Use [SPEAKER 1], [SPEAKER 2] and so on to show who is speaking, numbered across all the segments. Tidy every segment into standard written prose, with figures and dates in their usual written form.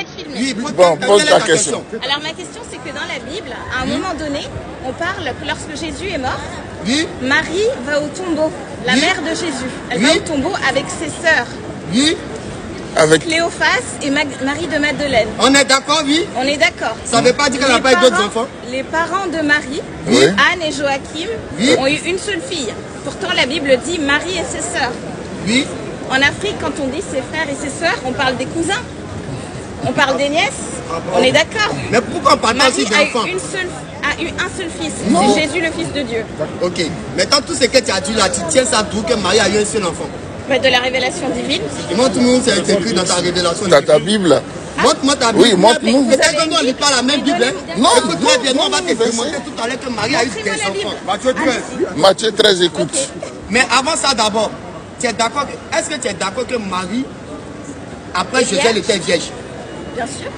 [SPEAKER 1] être filmé.
[SPEAKER 2] Oui,
[SPEAKER 3] bon, pose ta question.
[SPEAKER 1] Alors ma question, c'est que dans la Bible, à un moment donné, on parle que lorsque Jésus est mort,
[SPEAKER 2] Oui.
[SPEAKER 1] Marie va au tombeau, la
[SPEAKER 2] Oui.
[SPEAKER 1] mère de Jésus. Elle
[SPEAKER 2] Oui.
[SPEAKER 1] va au tombeau avec ses sœurs,
[SPEAKER 2] Oui.
[SPEAKER 3] Avec...
[SPEAKER 1] Cléophas et Marie de Madeleine.
[SPEAKER 2] On est d'accord, oui.
[SPEAKER 1] On est d'accord.
[SPEAKER 2] Ça ne veut pas dire qu'elle n'a pas eu d'autres enfants.
[SPEAKER 1] Les parents de Marie,
[SPEAKER 3] Oui.
[SPEAKER 1] Anne et Joachim,
[SPEAKER 2] Oui.
[SPEAKER 1] ont eu une seule fille. Pourtant, la Bible dit Marie et ses sœurs.
[SPEAKER 2] Oui.
[SPEAKER 1] En Afrique, quand on dit ses frères et ses sœurs, on parle des cousins. On parle des nièces. On est d'accord.
[SPEAKER 2] Mais pourquoi on parle pas aussi
[SPEAKER 1] Marie a
[SPEAKER 2] d'enfants?
[SPEAKER 1] eu un seul fils.
[SPEAKER 2] Non.
[SPEAKER 1] C'est Jésus, le Fils de Dieu.
[SPEAKER 2] Ok. Maintenant, tout ce que tu as dit là, tu tiens ça pour que Marie a eu un seul enfant.
[SPEAKER 1] Mais de la révélation divine.
[SPEAKER 2] Montre-nous, c'est écrit dans ta révélation.
[SPEAKER 3] Dans ta Bible.
[SPEAKER 2] Montre-moi ta Bible.
[SPEAKER 3] Oui, montre-nous.
[SPEAKER 2] Peut-être que nous, on ne lit pas la même Bible. Hein.
[SPEAKER 3] Non,
[SPEAKER 2] Écoute, très bien, nous, on va te
[SPEAKER 3] non,
[SPEAKER 2] démontrer tout à l'heure que Marie a eu des
[SPEAKER 1] Montrez-moi la Bible.
[SPEAKER 2] enfants. Matthieu 13.
[SPEAKER 3] Matthieu 13, écoute.
[SPEAKER 2] Mais avant ça, d'abord, tu es d'accord? Est-ce que tu es d'accord que Marie, après
[SPEAKER 1] Et
[SPEAKER 2] Jésus,
[SPEAKER 1] vierge.
[SPEAKER 2] elle était vierge?
[SPEAKER 1] Bien sûr.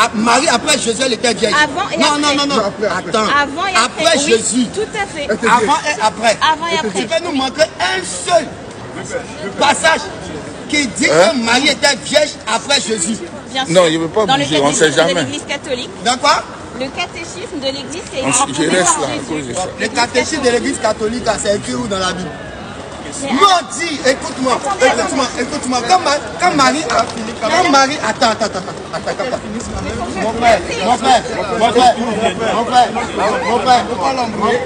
[SPEAKER 2] Ah, Marie, après Jésus, elle était vierge.
[SPEAKER 1] Avant et
[SPEAKER 2] non,
[SPEAKER 1] après.
[SPEAKER 2] non, non, non. Attends.
[SPEAKER 1] Avant et après.
[SPEAKER 2] Après
[SPEAKER 1] Oui,
[SPEAKER 2] Jésus.
[SPEAKER 1] tout à fait.
[SPEAKER 2] Avant et après.
[SPEAKER 1] Avant et après.
[SPEAKER 2] Tu peux nous montrer un seul passage qui dit que Marie était vierge après Jésus.
[SPEAKER 1] Bien sûr.
[SPEAKER 3] Non, il ne veut pas
[SPEAKER 1] Dans
[SPEAKER 3] bouger,
[SPEAKER 1] le
[SPEAKER 3] on ne sait
[SPEAKER 1] catéchisme de
[SPEAKER 3] jamais.
[SPEAKER 1] l'Église catholique.
[SPEAKER 2] Dans quoi?
[SPEAKER 1] Le catéchisme de l'Église qui a
[SPEAKER 3] On
[SPEAKER 1] été
[SPEAKER 3] s- je
[SPEAKER 1] approuvé
[SPEAKER 3] reste
[SPEAKER 1] par
[SPEAKER 3] là à
[SPEAKER 1] Jésus.
[SPEAKER 3] cause de ça.
[SPEAKER 2] Le catéchisme de l'église catholique, c'est écrit où dans la Bible?
[SPEAKER 1] Mais
[SPEAKER 2] Non, dis, écoute-moi, écoute-moi, écoute-moi. Quand Marie attends.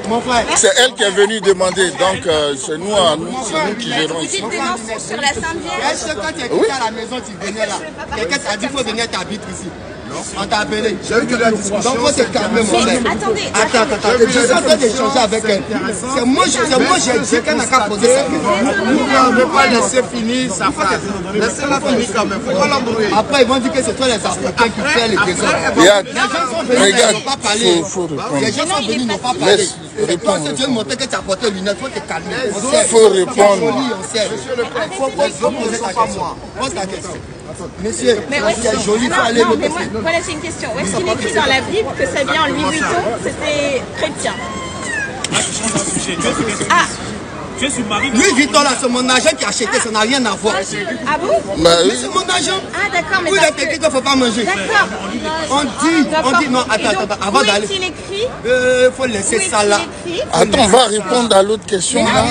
[SPEAKER 2] Mon frère.
[SPEAKER 3] C'est elle qui est venue demander, donc c'est nous qui gérons
[SPEAKER 1] Vous
[SPEAKER 3] ici.
[SPEAKER 1] dites des mensonges sur la Sainte Vierge.
[SPEAKER 2] Est-ce que quand tu es quitté à la maison, tu venais là? Quelqu'un t'a dit qu'il faut venir t'habiter ici. On t'a appelé. Donc il faut se calmer, mon frère.
[SPEAKER 1] Attendez.
[SPEAKER 2] Attends. Je suis en train d'échanger avec elle. C'est moi, j'ai qu'elle n'a qu'à poser sa question.
[SPEAKER 4] On ne veut pas laisser finir sa phrase. Laissez-la finir quand même. Faut pas l'embrouiller.
[SPEAKER 2] Après, ils vont dire que c'est toi les Africains qui font les désordres.
[SPEAKER 3] Regarde,
[SPEAKER 2] Les gens sont venus, ils
[SPEAKER 3] regarde,
[SPEAKER 2] n'ont pas parlé.
[SPEAKER 3] faut répondre.
[SPEAKER 2] Les gens sont venus, ils n'ont pas parlé.
[SPEAKER 3] Laisse
[SPEAKER 2] Et toi,
[SPEAKER 3] répondre.
[SPEAKER 2] si tu veux montrer que tu as porté les lunettes, il faut te calmer.
[SPEAKER 3] Il faut répondre.
[SPEAKER 2] On sait. Il faut poser ta question. Pose ta question. Monsieur,
[SPEAKER 1] Mais où est-ce
[SPEAKER 2] c'est joli, il faut aller
[SPEAKER 1] non,
[SPEAKER 2] le
[SPEAKER 1] mais moi, voilà, c'est une question. Où est-ce qu'il est écrit dans la Bible que ça vient en Louis Vuitton, c'était chrétien? Ah,
[SPEAKER 5] Je suis Marie.
[SPEAKER 2] Louis Vuitton, là, c'est mon agent qui a acheté, ça n'a rien à voir.
[SPEAKER 1] ah bon?
[SPEAKER 3] Bah
[SPEAKER 2] Mais
[SPEAKER 3] oui.
[SPEAKER 2] c'est mon agent.
[SPEAKER 1] Ah d'accord, mais
[SPEAKER 2] Oui, il
[SPEAKER 1] parce
[SPEAKER 2] a écrit
[SPEAKER 1] que...
[SPEAKER 2] qu'il ne faut pas manger.
[SPEAKER 1] D'accord.
[SPEAKER 2] On dit, non, attends, avant
[SPEAKER 1] Où
[SPEAKER 2] d'aller.
[SPEAKER 1] est-il écrit?
[SPEAKER 2] Il faut laisser
[SPEAKER 1] Où
[SPEAKER 2] ça là.
[SPEAKER 1] est-il écrit?
[SPEAKER 3] Attends, on va répondre à l'autre question là.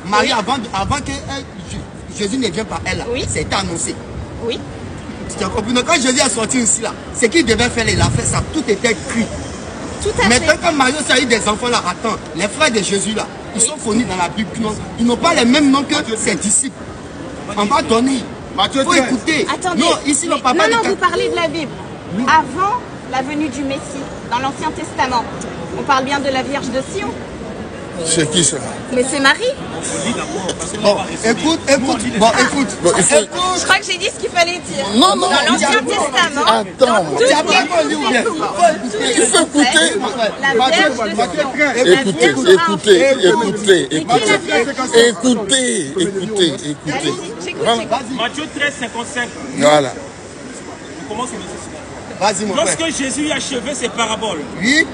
[SPEAKER 2] Marie, avant que Jésus ne vienne par elle, là,
[SPEAKER 1] Oui.
[SPEAKER 2] c'était annoncé.
[SPEAKER 1] Oui.
[SPEAKER 2] Tu as compris? Donc, quand Jésus est sorti ici, là, ce qu'il devait faire, il a fait ça. Tout était écrit.
[SPEAKER 1] Tout à
[SPEAKER 2] Maintenant,
[SPEAKER 1] fait.
[SPEAKER 2] quand Marie a eu des enfants, là, attends, les frères de Jésus, là, ils sont fournis dans la Bible. Ils n'ont pas les mêmes noms que ses disciples. On va donner. Il faut écouter.
[SPEAKER 1] Attendez.
[SPEAKER 2] Non, ici,
[SPEAKER 1] mais-
[SPEAKER 2] on parle pas
[SPEAKER 1] non,
[SPEAKER 2] de...
[SPEAKER 1] vous parlez de la Bible. Avant la venue du Messie, dans l'Ancien Testament, on parle bien de la Vierge de Sion.
[SPEAKER 3] C'est qui ça?
[SPEAKER 1] Mais c'est Marie.
[SPEAKER 2] Bon, écoute.
[SPEAKER 3] Bon, il faut...
[SPEAKER 1] Je crois que j'ai dit ce qu'il fallait dire.
[SPEAKER 3] Non, non,
[SPEAKER 1] Dans l'Ancien Testament,
[SPEAKER 3] Attends.
[SPEAKER 1] tout
[SPEAKER 2] Tu as pas compris ou bien?
[SPEAKER 3] Il faut écouter.
[SPEAKER 1] la Vierge de Sion.
[SPEAKER 3] Écoutez, écoutez.
[SPEAKER 1] Allez-y, j'écoute.
[SPEAKER 5] Matthieu 13, 55.
[SPEAKER 3] Voilà.
[SPEAKER 5] On commence au verset suivant.
[SPEAKER 2] Vas-y, mon frère.
[SPEAKER 5] Lorsque Jésus achevait ses paraboles,
[SPEAKER 2] Oui,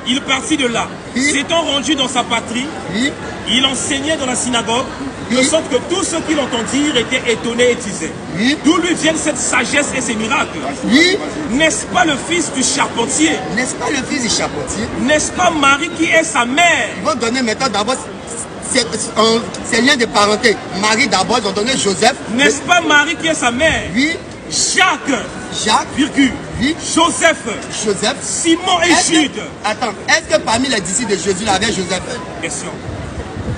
[SPEAKER 5] il partit de là.
[SPEAKER 2] Oui.
[SPEAKER 5] S'étant rendu dans sa patrie,
[SPEAKER 2] oui,
[SPEAKER 5] il enseignait dans la synagogue, de
[SPEAKER 2] Oui.
[SPEAKER 5] sorte que tous ceux qui l'entendirent étaient étonnés et disaient,
[SPEAKER 2] Oui.
[SPEAKER 5] d'où lui viennent cette sagesse et ces miracles?
[SPEAKER 2] oui.
[SPEAKER 5] N'est-ce pas le fils du charpentier?
[SPEAKER 2] N'est-ce pas le fils du charpentier?
[SPEAKER 5] N'est-ce pas Marie qui est sa mère?
[SPEAKER 2] Ils vont donner maintenant d'abord c'est lien de parenté. Marie d'abord, ils ont donné Joseph.
[SPEAKER 5] N'est-ce pas Marie qui est sa mère?
[SPEAKER 2] Oui,
[SPEAKER 5] Jacques, virgule,
[SPEAKER 2] oui,
[SPEAKER 5] Joseph,
[SPEAKER 2] Joseph.
[SPEAKER 5] Simon et Jude.
[SPEAKER 2] Attends, est-ce que parmi les disciples de Jésus, il y avait Joseph?
[SPEAKER 5] Question.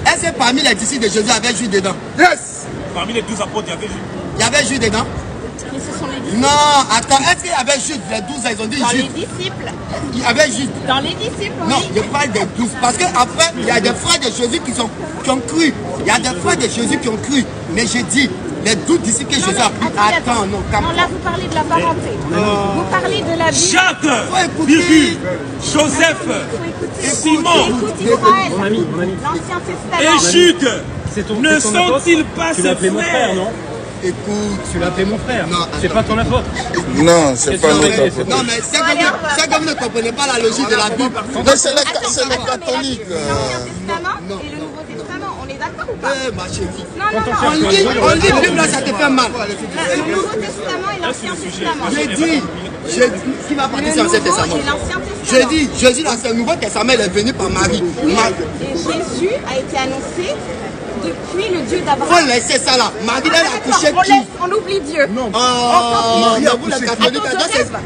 [SPEAKER 2] Est-ce que parmi les disciples de Jésus, il y avait Jude dedans?
[SPEAKER 4] Yes!
[SPEAKER 5] Parmi les 12 apôtres, il y avait Jude.
[SPEAKER 2] Il y avait Jude dedans?
[SPEAKER 1] Mais ce sont les disciples.
[SPEAKER 2] Non, attends, est-ce qu'il y avait Jude? Les 12, ils ont dit
[SPEAKER 1] Dans les
[SPEAKER 2] Jude.
[SPEAKER 1] disciples.
[SPEAKER 2] Il y avait Jude.
[SPEAKER 1] Dans les disciples, oui.
[SPEAKER 2] Non, je parle des 12. Parce qu'après, il y a des frères de Jésus qui ont cru. Il y a des frères de Jésus qui ont cru. Mais j'ai dit, les 12 disciples que Jésus a pris. Attends, non, calme.
[SPEAKER 1] Non, là, vous parlez de la parenté. Vous parlez de la Bible.
[SPEAKER 5] Jacques,
[SPEAKER 2] écouter.
[SPEAKER 5] virgule, Joseph, Simon
[SPEAKER 1] Écoute Israël. L'Ancien Testament.
[SPEAKER 5] et Jude. Ne
[SPEAKER 6] c'est ton apôtre.
[SPEAKER 5] sont-ils pas
[SPEAKER 6] Tu l'as
[SPEAKER 5] ses
[SPEAKER 6] appelé mon frère,
[SPEAKER 5] frères?
[SPEAKER 6] non?
[SPEAKER 2] Écoute.
[SPEAKER 6] Tu l'as appelé mon frère.
[SPEAKER 2] Non,
[SPEAKER 6] C'est pas ton apôtre.
[SPEAKER 3] Non, c'est pas
[SPEAKER 6] Non,
[SPEAKER 3] notre
[SPEAKER 6] mais-
[SPEAKER 3] apôtre.
[SPEAKER 2] Non, mais c'est comme vous ne comprenez pas la logique de la Bible.
[SPEAKER 3] Mais c'est les
[SPEAKER 1] Attends, mais
[SPEAKER 3] catholiques.
[SPEAKER 1] l'Ancien Testament et le Nouveau Testament, on est d'accord ou pas?
[SPEAKER 2] Ma chérie.
[SPEAKER 1] Non.
[SPEAKER 2] On lit Bible là, ça te fait mal.
[SPEAKER 1] Le Nouveau Testament et l'Ancien Testament.
[SPEAKER 2] Qui m'a parlé sur l'Ancien Testament?
[SPEAKER 1] J'ai
[SPEAKER 2] dit, Jésus dans le Nouveau Testament, il est venu par Marie.
[SPEAKER 1] Et Jésus a été annoncé depuis le Dieu d'Abraham.
[SPEAKER 2] Faut laisser ça là. Marie, elle a accouché qui?
[SPEAKER 1] On oublie Dieu.
[SPEAKER 2] Non. Vous les catholiques,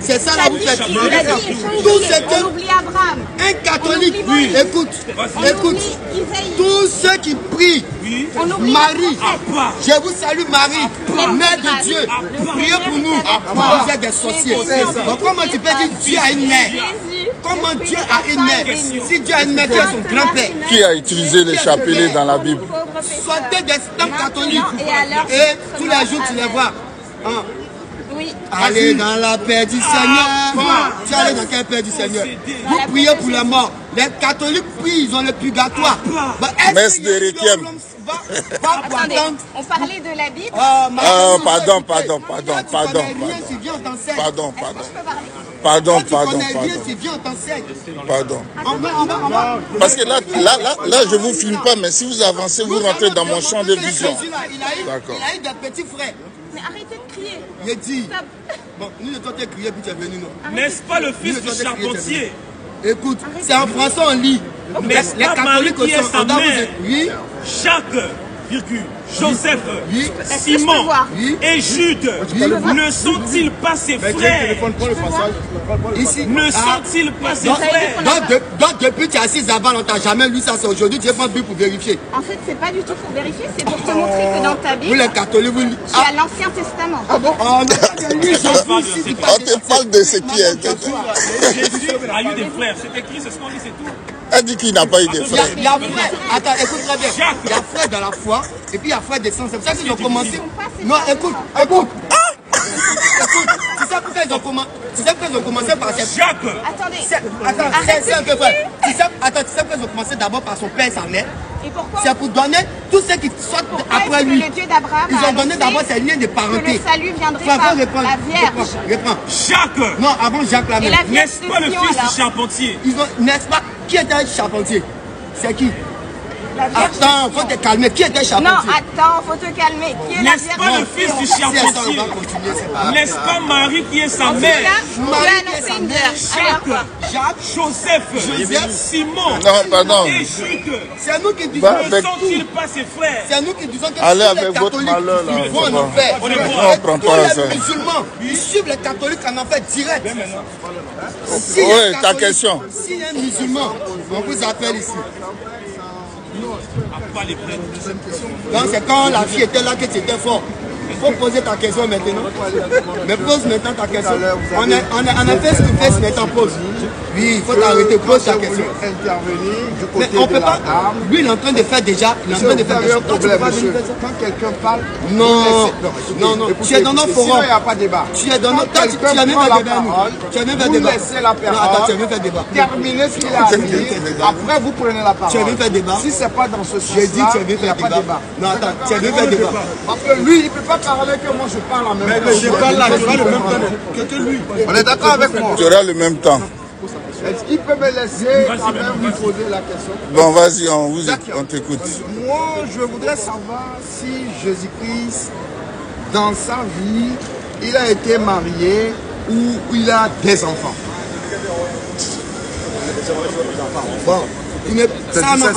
[SPEAKER 2] c'est ça là, vous faites. Tout ce que...
[SPEAKER 1] On oublie Abraham.
[SPEAKER 2] Un catholique, écoute, tous ceux qui prient, Marie, je vous salue Marie, Mère de Dieu, priez pour nous, vous êtes des sorciers. Donc comment tu peux dire Dieu a une mère? Comment Dieu a une mère? Si Dieu a une mère, qui est son grand-père?
[SPEAKER 3] Qui a utilisé les chapelets dans la Bible?
[SPEAKER 2] Sortez des systèmes catholiques et tous les jours tu les vois.
[SPEAKER 1] Oui.
[SPEAKER 2] Allez dans la paix du Seigneur. Tu allez dans quelle paix du Seigneur? Vous priez pour les morts. Les catholiques prient, ils ont le purgatoire.
[SPEAKER 3] Messe de requiem.
[SPEAKER 1] Attendez, on parlait de la Bible.
[SPEAKER 3] Pardon. Parce que là, je vous filme pas, mais si vous avancez, vous rentrez dans mon champ de vision.
[SPEAKER 2] D'accord. Il a eu des petits frères.
[SPEAKER 1] Mais arrêtez de crier.
[SPEAKER 2] Il dit. Bon, nous ne t'ont pas crié, puis tu es venu, non?
[SPEAKER 5] N'est-ce pas le fils du charpentier?
[SPEAKER 2] Écoute, c'est en français, on lit.
[SPEAKER 5] N'est-ce pas Marie qui est sa mère?
[SPEAKER 2] Oui.
[SPEAKER 5] Jacques, Joseph, Simon et Jude, ne sont-ils pas ses frères? Ne sont-ils pas ses frères?
[SPEAKER 2] Donc depuis tu es assise là-bas, on t'a jamais lu ça, c'est aujourd'hui, tu es pas Bible pour vérifier.
[SPEAKER 1] En fait, c'est pas du tout pour vérifier, c'est pour te montrer que dans ta Bible,
[SPEAKER 2] vous les catholiques, vous...
[SPEAKER 1] tu as l'Ancien Testament.
[SPEAKER 2] Ah bon?
[SPEAKER 3] On te parle de ce qui est.
[SPEAKER 5] Jésus a eu des frères, c'est écrit, c'est ce qu'on dit, c'est tout.
[SPEAKER 3] Elle dit qu'il n'a pas eu de frères.
[SPEAKER 2] Il y a frère, attends, écoute très bien. Il y a frère dans la foi, et puis il y a frère des sangs. C'est pour ça qu'ils ont commencé. Non, écoute. Tu sais pourquoi ils ont commencé? Tu sais pourquoi ils ont commencé par cette...
[SPEAKER 5] Jacques.
[SPEAKER 1] Attendez.
[SPEAKER 2] C'est un peu vrai. Tu sais pourquoi ils ont commencé d'abord par son père et sa mère?
[SPEAKER 1] Et pourquoi?
[SPEAKER 2] C'est pour donner tous ceux qui sortent après lui.
[SPEAKER 1] Le Dieu d'Abraham
[SPEAKER 2] Ils ont donné d'abord ses liens de parenté.
[SPEAKER 1] Que le salut viendrait par la Vierge.
[SPEAKER 2] Reprends.
[SPEAKER 5] Jacques.
[SPEAKER 2] Non, avant Jacques la même.
[SPEAKER 5] N'est-ce pas le fils du charpentier?
[SPEAKER 2] N'est-ce pas? Qui était un charpentier? C'est qui?
[SPEAKER 1] La Vierge.
[SPEAKER 2] Attends, faut te calmer. Qui était charpentier?
[SPEAKER 1] Non, attends, faut te calmer. Qui est la
[SPEAKER 5] N'est-ce pas le fils du charpentier? N'est-ce pas Marie qui est sa mère?
[SPEAKER 2] Jacques,
[SPEAKER 5] Joseph, Simon et Jude.
[SPEAKER 2] C'est nous qui disons.
[SPEAKER 5] Ne sont-ils pas ses frères?
[SPEAKER 2] C'est nous qui disons que
[SPEAKER 3] allez avec votre malheur là.
[SPEAKER 2] ils vont en enfer.
[SPEAKER 3] On ne prend pas ça.
[SPEAKER 2] Les musulmans, ils suivent les catholiques en enfer direct.
[SPEAKER 3] Oui, ta question.
[SPEAKER 2] Si un musulman, on vous appelle ici. Donc c'est quand la fille était là que tu étais fort. Il faut poser ta question maintenant. Mais pose maintenant ta question. On a fait ce que fait maintenant, pose. Oui, il faut t'arrêter, pose ta question. Mais on peut pas. Lui, il est en train de faire déjà. Il est en train de faire des choses.
[SPEAKER 6] Quand quelqu'un parle,
[SPEAKER 2] non. Tu es dans notre forum.
[SPEAKER 6] Il n'y a pas de débat.
[SPEAKER 2] Tu es dans notre. Tu as même fait débat. Tu as même fait débat.
[SPEAKER 6] Laissez la parole.
[SPEAKER 2] Attends, tu as même fait débat.
[SPEAKER 6] Terminez ce qu'il a à dire. Après, vous prenez la parole.
[SPEAKER 2] Tu as même fait débat.
[SPEAKER 6] Si ce n'est pas dans ce sens-là,
[SPEAKER 2] j'ai dit tu as même fait débat. Non, attends, tu as même fait débat.
[SPEAKER 6] Parce que lui, il ne peut pas parler que moi je parle en même temps.
[SPEAKER 2] Mais je parle là, je parle le même temps que lui.
[SPEAKER 6] On est d'accord avec moi?
[SPEAKER 3] Tu auras le même temps.
[SPEAKER 6] Est-ce qu'il peut me laisser quand même lui poser la question?
[SPEAKER 3] Bon, vas-y, on t'écoute.
[SPEAKER 6] Moi, je voudrais savoir si Jésus-Christ, dans sa vie, il a été marié ou il a des enfants.
[SPEAKER 2] Bon. Ça, non,
[SPEAKER 3] même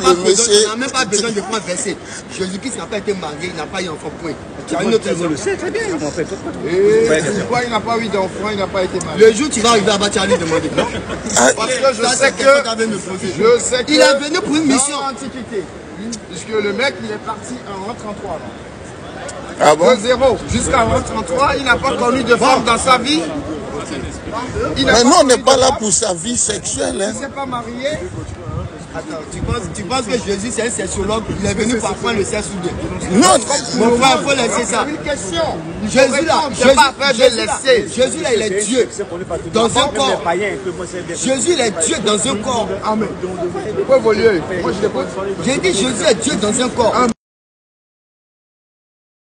[SPEAKER 3] le monsieur.
[SPEAKER 2] On n'a même pas besoin de prendre verset. Jésus-Christ n'a pas été marié, il n'a pas eu d'enfant, point. Tu as une autre raison.
[SPEAKER 6] Le sait très bien. Pourquoi il n'a pas eu d'enfant, il n'a pas été marié?
[SPEAKER 2] Le jour où tu vas arriver à Bachali, demander.
[SPEAKER 6] Parce que je sais que.
[SPEAKER 2] Il est venu pour une mission.
[SPEAKER 6] Dans l'Antiquité. Puisque le mec, il est parti en 33.
[SPEAKER 3] Ah bon?
[SPEAKER 6] De 0 jusqu'à 33, il n'a pas connu de femme dans sa vie.
[SPEAKER 3] Mais nous, on n'est pas là pour sa vie sexuelle.
[SPEAKER 6] Il ne s'est pas marié.
[SPEAKER 2] Attends, tu penses que Jésus c'est un sexologue? Il est venu pour apprendre le sexe ou deux?
[SPEAKER 3] Non,
[SPEAKER 2] mon frère, il faut laisser ça.
[SPEAKER 6] Une question.
[SPEAKER 2] Jésus là, il est Dieu dans un corps. Jésus il est Dieu dans un corps.
[SPEAKER 6] Amen. Pourquoi évoluer? Moi je t'écoute.
[SPEAKER 2] J'ai dit Jésus est Dieu dans un corps.